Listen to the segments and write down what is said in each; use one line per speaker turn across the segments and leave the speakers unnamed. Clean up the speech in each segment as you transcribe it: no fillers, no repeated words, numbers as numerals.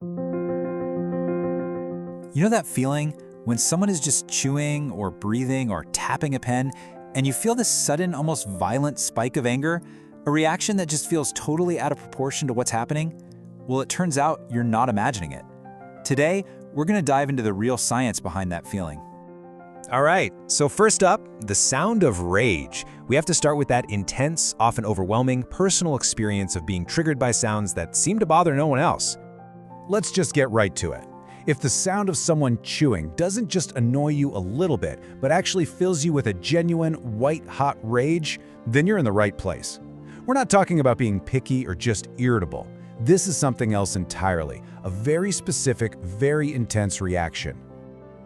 You know that feeling when someone is just chewing or breathing or tapping a pen, and you feel this sudden, almost violent spike of anger? A reaction that just feels totally out of proportion to what's happening? Well, it turns out you're not imagining it. Today, we're going to dive into the real science behind that feeling.
All right, so first up, the sound of rage. We have to start with that intense, often overwhelming, personal experience of being triggered by sounds that seem to bother no one else.
Let's just get right to it. If the sound of someone chewing doesn't just annoy you a little bit, but actually fills you with a genuine, white-hot rage, then you're in the right place. We're not talking about being picky or just irritable. This is something else entirely, a very specific, very intense reaction.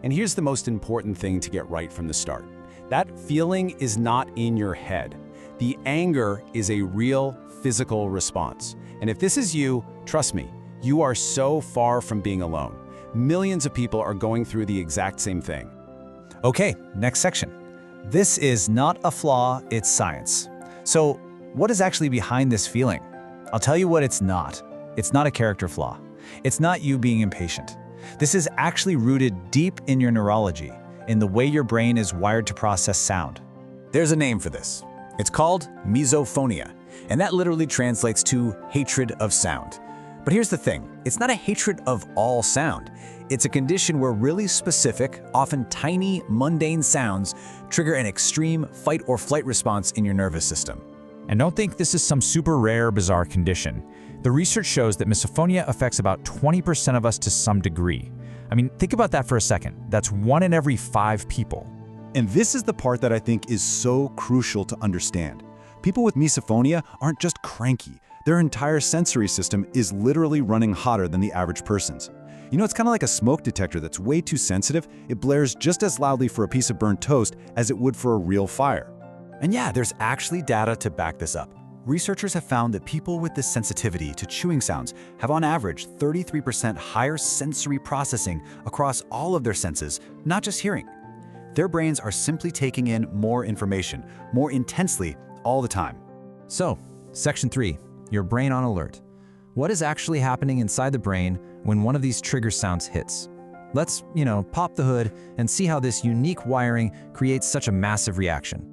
And here's the most important thing to get right from the start. That feeling is not in your head. The anger is a real physical response. And if this is you, trust me, you are so far from being alone. Millions of people are going through the exact same thing.
Okay, next section. This is not a flaw, it's science. So, what is actually behind this feeling? I'll tell you what it's not. It's not a character flaw. It's not you being impatient. This is actually rooted deep in your neurology, in the way your brain is wired to process sound. There's a name for this. It's called misophonia, and that literally translates to hatred of sound. But here's the thing, it's not a hatred of all sound. It's a condition where really specific, often tiny, mundane sounds trigger an extreme fight or flight response in your nervous system.
And don't think this is some super rare, bizarre condition. The research shows that misophonia affects about 20% of us to some degree. I mean, think about that for a second. That's 1 in every 5 people.
And this is the part that I think is so crucial to understand. People with misophonia aren't just cranky. Their entire sensory system is literally running hotter than the average person's. You know, it's kind of like a smoke detector that's way too sensitive. It blares just as loudly for a piece of burnt toast as it would for a real fire.
And yeah, there's actually data to back this up. Researchers have found that people with this sensitivity to chewing sounds have on average 33% higher sensory processing across all of their senses, not just hearing. Their brains are simply taking in more information, more intensely, all the time.
So, section 3, your brain on alert. What is actually happening inside the brain when one of these trigger sounds hits? Let's, pop the hood and see how this unique wiring creates such a massive reaction.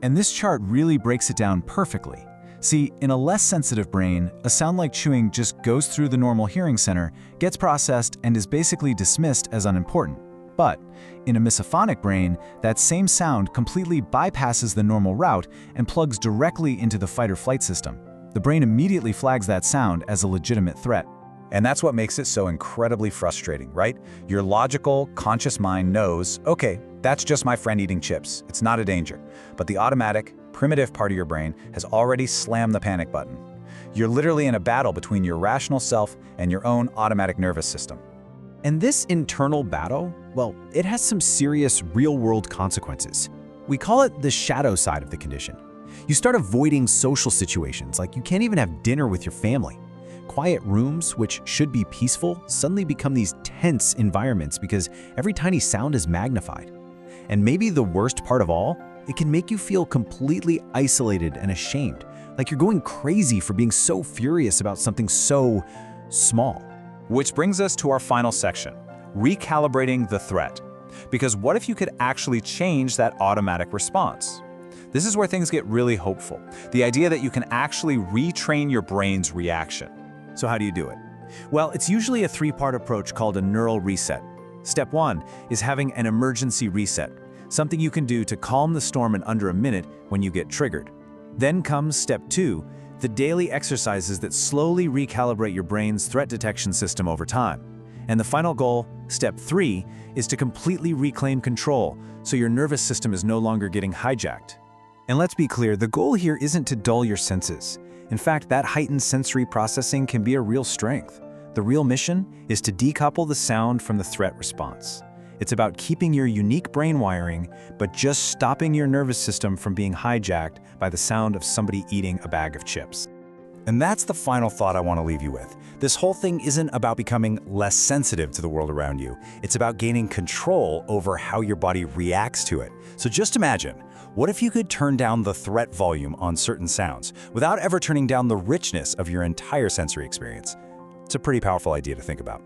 And this chart really breaks it down perfectly. See, in a less sensitive brain, a sound like chewing just goes through the normal hearing center, gets processed, and is basically dismissed as unimportant. But in a misophonic brain, that same sound completely bypasses the normal route and plugs directly into the fight or flight system. The brain immediately flags that sound as a legitimate threat.
And that's what makes it so incredibly frustrating, right? Your logical, conscious mind knows, okay, that's just my friend eating chips. It's not a danger. But the automatic, primitive part of your brain has already slammed the panic button. You're literally in a battle between your rational self and your own automatic nervous system.
And this internal battle, well, it has some serious real-world consequences. We call it the shadow side of the condition. You start avoiding social situations, like you can't even have dinner with your family. Quiet rooms, which should be peaceful, suddenly become these tense environments because every tiny sound is magnified. And maybe the worst part of all, it can make you feel completely isolated and ashamed, like you're going crazy for being so furious about something so small.
Which brings us to our final section, recalibrating the threat. Because what if you could actually change that automatic response? This is where things get really hopeful. The idea that you can actually retrain your brain's reaction. So how do you do it? Well, it's usually a 3-part approach called a neural reset. Step 1 is having an emergency reset, something you can do to calm the storm in under a minute when you get triggered. Then comes step 2, the daily exercises that slowly recalibrate your brain's threat detection system over time. And the final goal, step 3, is to completely reclaim control so your nervous system is no longer getting hijacked. And let's be clear, the goal here isn't to dull your senses. In fact, that heightened sensory processing can be a real strength. The real mission is to decouple the sound from the threat response. It's about keeping your unique brain wiring, but just stopping your nervous system from being hijacked by the sound of somebody eating a bag of chips. And that's the final thought I want to leave you with. This whole thing isn't about becoming less sensitive to the world around you. It's about gaining control over how your body reacts to it. So just imagine, what if you could turn down the threat volume on certain sounds without ever turning down the richness of your entire sensory experience?
It's a pretty powerful idea to think about.